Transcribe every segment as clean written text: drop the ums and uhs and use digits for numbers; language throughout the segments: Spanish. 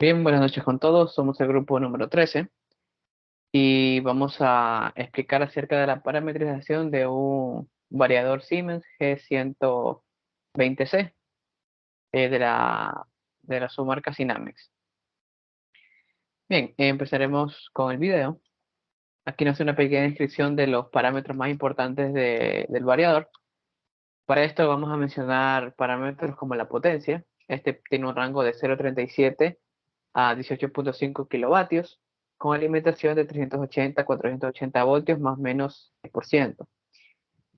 Bien, buenas noches con todos. Somos el grupo número 13 y vamos a explicar acerca de la parametrización de un variador Siemens G120C de la submarca Synamex. Bien, empezaremos con el video. Aquí nos hace una pequeña descripción de los parámetros más importantes del variador. Para esto vamos a mencionar parámetros como la potencia. Este tiene un rango de 0,37 a 18,5 kilovatios, con alimentación de 380 a 480 voltios más o menos 10%.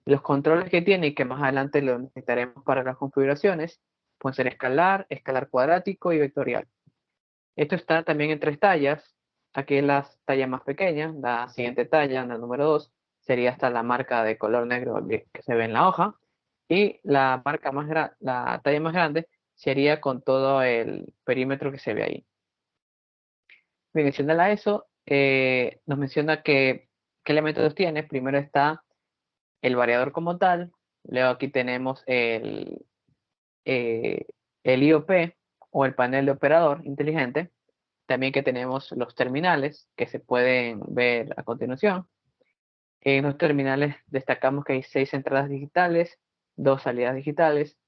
Los controles que tiene y que más adelante lo necesitaremos para las configuraciones pueden ser escalar, escalar cuadrático y vectorial. Esto está también en tres tallas. Aquí en las tallas más pequeñas, la siguiente talla, la número 2, sería hasta la marca de color negro que se ve en la hoja. Y la la talla más grande sería con todo el perímetro que se ve ahí. Bien, adicional a eso, nos menciona qué elementos tiene. Primero está el variador como tal. Luego aquí tenemos eh, el IOP o el panel de operador inteligente. También que tenemos los terminales que se pueden ver a continuación. En los terminales destacamos que hay 6 entradas digitales, 2 salidas digitales,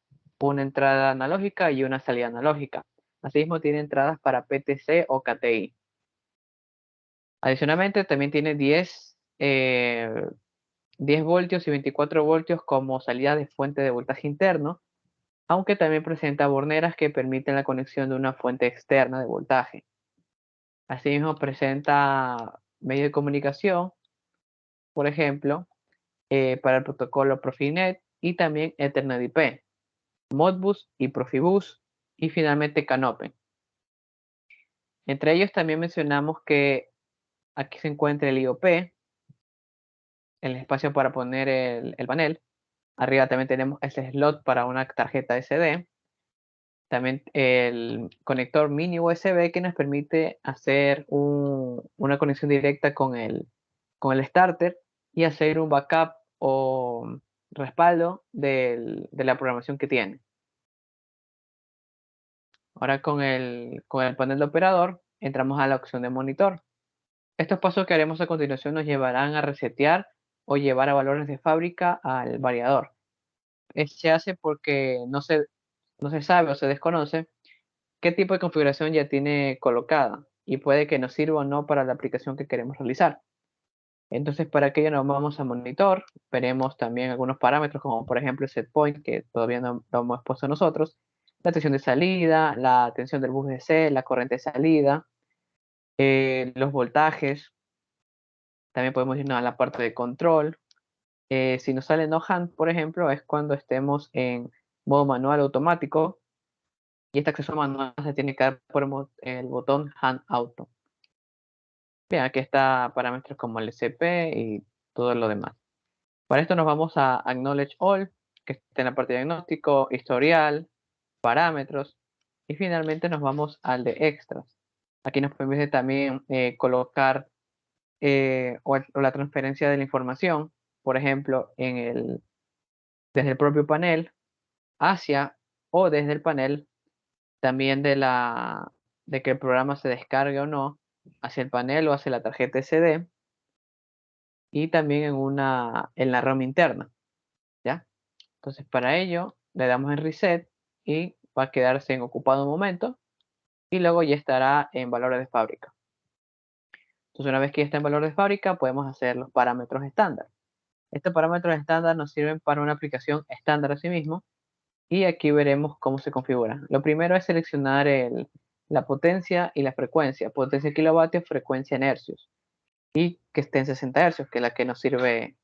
una entrada analógica y una salida analógica. Asimismo tiene entradas para PTC o KTI. Adicionalmente, también tiene 10 voltios y 24 voltios como salida de fuente de voltaje interno, aunque también presenta borneras que permiten la conexión de una fuente externa de voltaje. Asimismo, presenta medio de comunicación, por ejemplo, para el protocolo Profinet y también Ethernet IP, Modbus y Profibus, y finalmente Canopen. Entre ellos también mencionamos que aquí se encuentra el IOP, el espacio para poner el panel. Arriba también tenemos ese slot para una tarjeta SD. También el conector mini USB que nos permite hacer una conexión directa con el starter y hacer un backup o respaldo de la programación que tiene. Ahora con el panel de operador entramos a la opción de monitor. Estos pasos que haremos a continuación nos llevarán a resetear o llevar a valores de fábrica al variador. Se hace porque no se sabe o se desconoce qué tipo de configuración ya tiene colocada y puede que nos sirva o no para la aplicación que queremos realizar. Entonces, para aquello nos vamos a monitor, veremos también algunos parámetros como por ejemplo el set point, que todavía no lo hemos puesto nosotros, la tensión de salida, la tensión del bus DC, la corriente de salida, los voltajes. También podemos irnos a la parte de control. Si nos sale no hand, por ejemplo, es cuando estemos en modo manual automático. Y este acceso manual se tiene que dar por el botón Hand Auto. Bien, aquí está parámetros como el SP y todo lo demás. Para esto nos vamos a Acknowledge All, que está en la parte de diagnóstico, historial, parámetros. Y finalmente nos vamos al de extras. Aquí nos permite también colocar o la transferencia de la información, por ejemplo, desde el propio panel hacia o desde el panel también de que el programa se descargue o no hacia el panel o hacia la tarjeta SD y también en la ROM interna, ¿ya? Entonces para ello le damos en reset y va a quedarse en ocupado un momento y luego ya estará en valores de fábrica. Entonces una vez que ya está en valor de fábrica podemos hacer los parámetros estándar. Estos parámetros estándar nos sirven para una aplicación estándar a sí mismo y aquí veremos cómo se configura. Lo primero es seleccionar la potencia y la frecuencia. Potencia en kilovatios, frecuencia en hercios. Y que esté en 60 hercios, que es la que nos sirve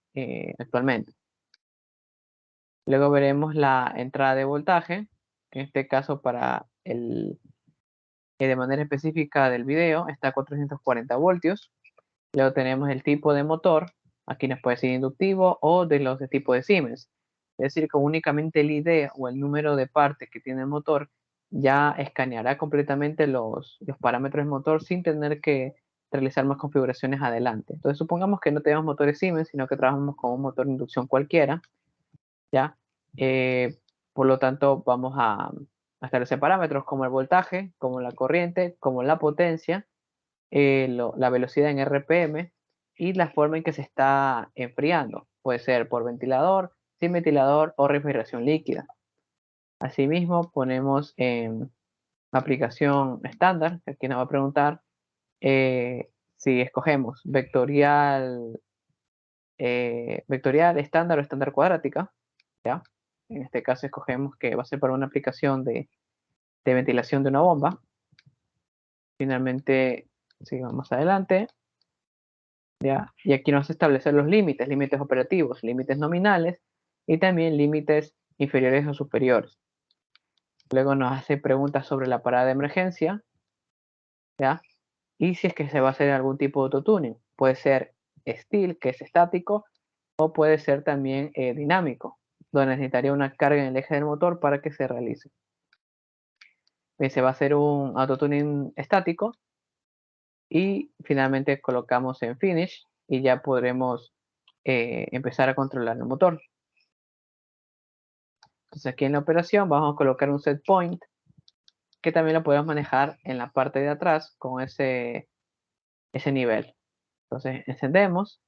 actualmente. Luego veremos la entrada de voltaje, que en este caso para de manera específica del video está a 440 voltios. Luego tenemos el tipo de motor. Aquí nos puede ser inductivo o de los de tipo de Siemens. Es decir, que únicamente el ID o el número de partes que tiene el motor ya escaneará completamente los parámetros del motor sin tener que realizar más configuraciones adelante. Entonces, supongamos que no tenemos motores Siemens, sino que trabajamos con un motor de inducción cualquiera, ¿ya? Por lo tanto, vamos a establecer parámetros como el voltaje, como la corriente, como la potencia, la velocidad en RPM y la forma en que se está enfriando. Puede ser por ventilador, sin ventilador o refrigeración líquida. Asimismo, ponemos en aplicación estándar, que aquí nos va a preguntar si escogemos vectorial estándar o estándar cuadrática, ¿ya? En este caso escogemos que va a ser para una aplicación de ventilación de una bomba. Finalmente, sigamos más adelante, ¿ya? Y aquí nos hace establecer los límites operativos, límites nominales y también límites inferiores o superiores. Luego nos hace preguntas sobre la parada de emergencia, ¿ya? Y si es que se va a hacer algún tipo de autotuning. Puede ser still, que es estático, o puede ser también dinámico, donde necesitaría una carga en el eje del motor para que se realice. Bien, se va a hacer un autotuning estático y finalmente colocamos en finish y ya podremos empezar a controlar el motor. Entonces aquí en la operación vamos a colocar un set point que también lo podemos manejar en la parte de atrás con ese nivel. Entonces encendemos,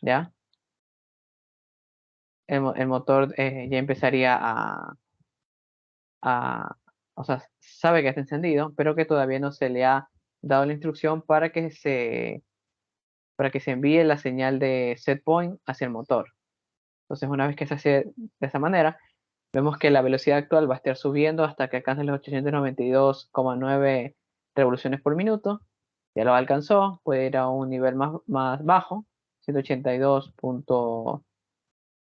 ¿ya? El motor ya empezaría o sea, sabe que está encendido, pero que todavía no se le ha dado la instrucción para que se envíe la señal de set point hacia el motor. Entonces, una vez que se hace de esa manera, vemos que la velocidad actual va a estar subiendo hasta que alcance los 892,9 revoluciones por minuto. Ya lo alcanzó, puede ir a un nivel más bajo, 182.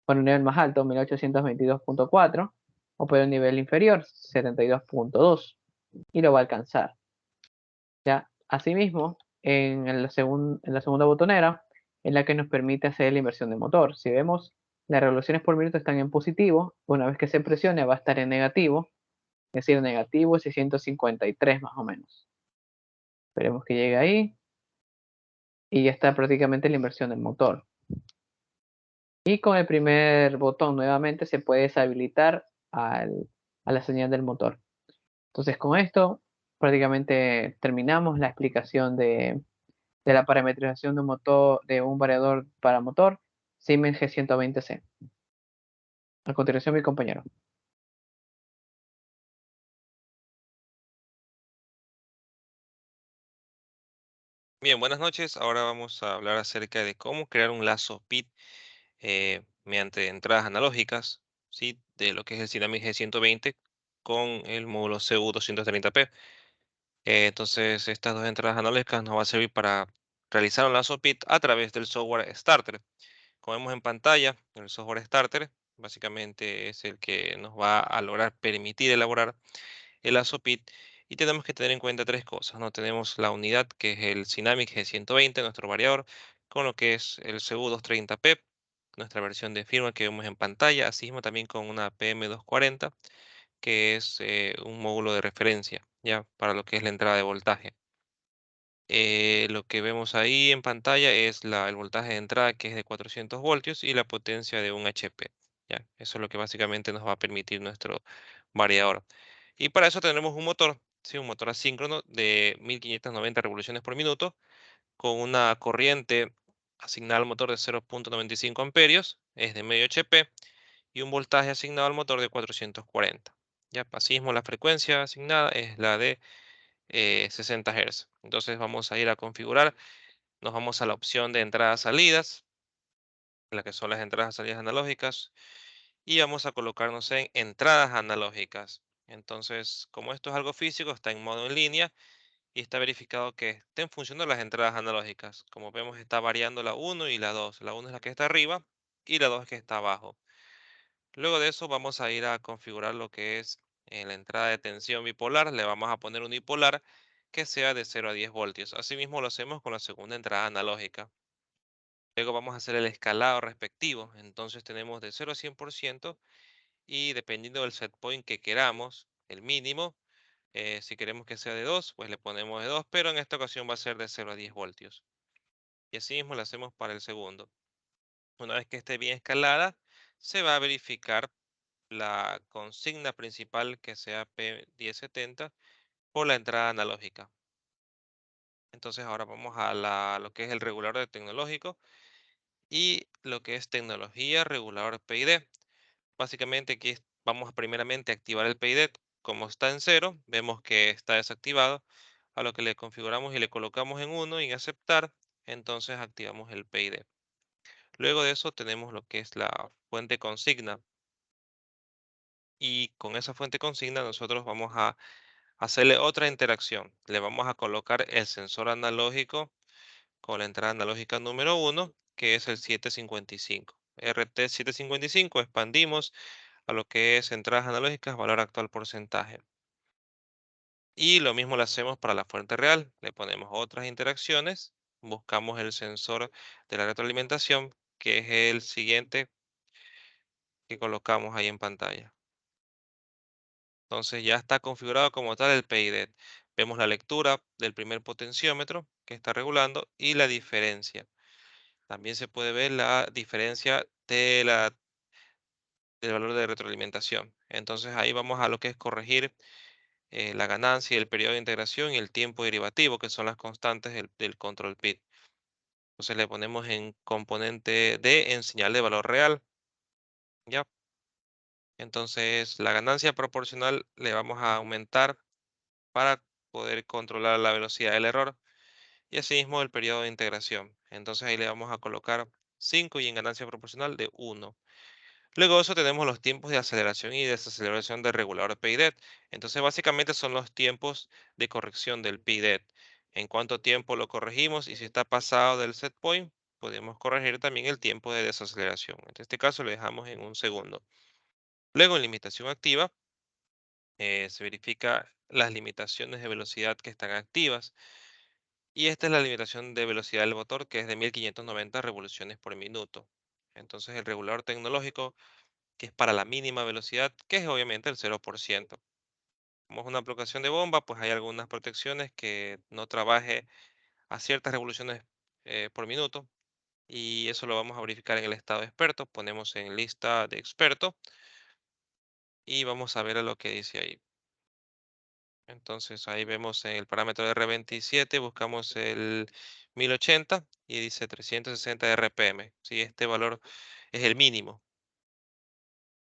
Bueno, un nivel más alto, 1822,4, o puede un nivel inferior, 72,2, y lo va a alcanzar. ¿Ya? Asimismo, en la segunda botonera, en la que nos permite hacer la inversión de motor. Si vemos, las revoluciones por minuto están en positivo, una vez que se presione va a estar en negativo, es decir, negativo 653 más o menos. Esperemos que llegue ahí, y ya está prácticamente la inversión del motor. Y con el primer botón nuevamente se puede deshabilitar a la señal del motor. Entonces con esto prácticamente terminamos la explicación de la parametrización de un motor, de un variador para motor Siemens G120C. A continuación mi compañero. Bien, buenas noches. Ahora vamos a hablar acerca de cómo crear un lazo PIT mediante entradas analógicas, ¿sí? De lo que es el Dynamic G120 con el módulo CU230P. Entonces, estas dos entradas analógicas nos va a servir para realizar un lazo PIT a través del software Starter. Como vemos en pantalla, el software Starter básicamente es el que nos va a lograr permitir elaborar el ASOPIT, y tenemos que tener en cuenta tres cosas, ¿no? Tenemos la unidad que es el Dynamic G120, nuestro variador, con lo que es el CU230P, nuestra versión de firmware que vemos en pantalla, así mismo también con una PM240, que es un módulo de referencia, ya, para lo que es la entrada de voltaje. Lo que vemos ahí en pantalla es el voltaje de entrada, que es de 400 voltios, y la potencia de un HP. ¿Ya? Eso es lo que básicamente nos va a permitir nuestro variador. Y para eso tenemos un motor, ¿sí? Un motor asíncrono de 1590 revoluciones por minuto, con una corriente asignada al motor de 0,95 amperios, es de medio HP, y un voltaje asignado al motor de 440. ¿Ya? Asimismo, la frecuencia asignada es la de 60 Hz. Entonces vamos a ir a configurar, nos vamos a la opción de entradas-salidas, la que son las entradas-salidas analógicas, y vamos a colocarnos en entradas analógicas. Entonces, como esto es algo físico, está en modo en línea y está verificado que estén funcionando las entradas analógicas. Como vemos, está variando la 1 y la 2. La 1 es la que está arriba y la 2 es que está abajo. Luego de eso vamos a ir a configurar lo que es en la entrada de tensión bipolar. Le vamos a poner un bipolar que sea de 0 a 10 voltios. Asimismo lo hacemos con la segunda entrada analógica. Luego vamos a hacer el escalado respectivo. Entonces tenemos de 0 a 100% y dependiendo del set point que queramos, el mínimo, si queremos que sea de 2, pues le ponemos de 2, pero en esta ocasión va a ser de 0 a 10 voltios. Y así mismo lo hacemos para el segundo. Una vez que esté bien escalada, se va a verificar la consigna principal que sea P1070 por la entrada analógica. Entonces ahora vamos a lo que es el regulador de tecnológico y lo que es tecnología regulador PID. Básicamente aquí vamos a primeramente activar el PID. Como está en cero, vemos que está desactivado. A lo que le configuramos y le colocamos en uno y en aceptar, entonces activamos el PID. Luego de eso tenemos lo que es la fuente consigna. Y con esa fuente consigna nosotros vamos a hacerle otra interacción. Le vamos a colocar el sensor analógico con la entrada analógica número uno, que es el 755. RT755 expandimos a lo que es entradas analógicas, valor actual porcentaje. Y lo mismo lo hacemos para la fuente real. Le ponemos otras interacciones, buscamos el sensor de la retroalimentación, que es el siguiente que colocamos ahí en pantalla. Entonces ya está configurado como tal el PID. Vemos la lectura del primer potenciómetro que está regulando y la diferencia. También se puede ver la diferencia del valor de retroalimentación. Entonces ahí vamos a lo que es corregir la ganancia, el periodo de integración y el tiempo derivativo, que son las constantes del control PID. Entonces le ponemos en componente D en señal de valor real. ¿Ya? Entonces la ganancia proporcional le vamos a aumentar para poder controlar la velocidad del error y asimismo el periodo de integración. Entonces ahí le vamos a colocar 5 y en ganancia proporcional de 1. Luego de eso tenemos los tiempos de aceleración y desaceleración del regulador PIDET. Entonces básicamente son los tiempos de corrección del PIDET. En cuánto tiempo lo corregimos y si está pasado del set point, podemos corregir también el tiempo de desaceleración. En este caso lo dejamos en un segundo. Luego en limitación activa se verifica las limitaciones de velocidad que están activas. Y esta es la limitación de velocidad del motor, que es de 1590 revoluciones por minuto. Entonces el regulador tecnológico, que es para la mínima velocidad, que es obviamente el 0%. Como es una aplicación de bomba, pues hay algunas protecciones que no trabaje a ciertas revoluciones por minuto. Y eso lo vamos a verificar en el estado de experto. Ponemos en lista de experto y vamos a ver a lo que dice ahí. Entonces ahí vemos en el parámetro de R27, buscamos el 1080 y dice 360 RPM. Si este valor es el mínimo.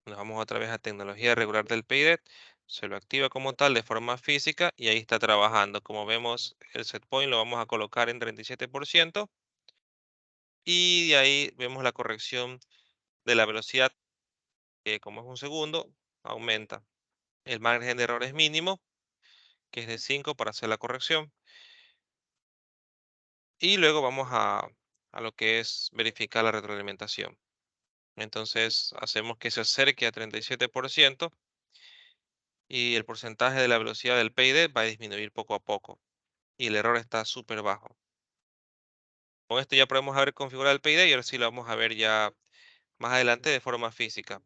Nos vamos otra vez a tecnología regular del PIDET. Se lo activa como tal de forma física y ahí está trabajando. Como vemos, el set point lo vamos a colocar en 37% y de ahí vemos la corrección de la velocidad, que como es un segundo, aumenta. El margen de error es mínimo, que es de 5 para hacer la corrección. Y luego vamos a lo que es verificar la retroalimentación. Entonces hacemos que se acerque a 37% y el porcentaje de la velocidad del PID va a disminuir poco a poco. Y el error está súper bajo. Con esto ya podemos haber configurado el PID y ahora sí lo vamos a ver ya más adelante de forma física.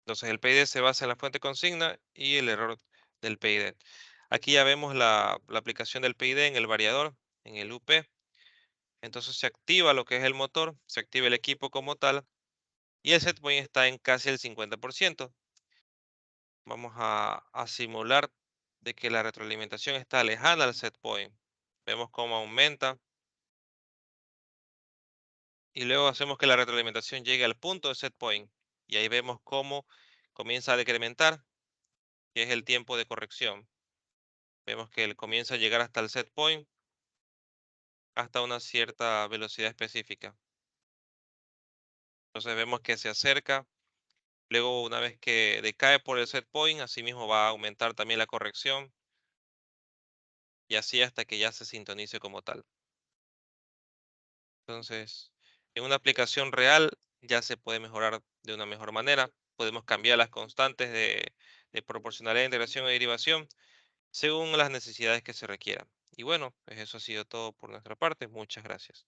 Entonces el PID se basa en la fuente consigna y el error del PID. Aquí ya vemos la aplicación del PID en el variador, en el UP. Entonces se activa lo que es el motor, se activa el equipo como tal y el set point está en casi el 50%. Vamos a simular de que la retroalimentación está lejana al set point. Vemos cómo aumenta y luego hacemos que la retroalimentación llegue al punto de set point. Y ahí vemos cómo comienza a decrementar, que es el tiempo de corrección. Vemos que él comienza a llegar hasta el set point, hasta una cierta velocidad específica. Entonces vemos que se acerca. Luego, una vez que decae por el set point, asimismo va a aumentar también la corrección y así hasta que ya se sintonice como tal. Entonces, en una aplicación real ya se puede mejorar de una mejor manera. Podemos cambiar las constantes de proporcionalidad, integración y derivación según las necesidades que se requieran. Y bueno, pues eso ha sido todo por nuestra parte. Muchas gracias.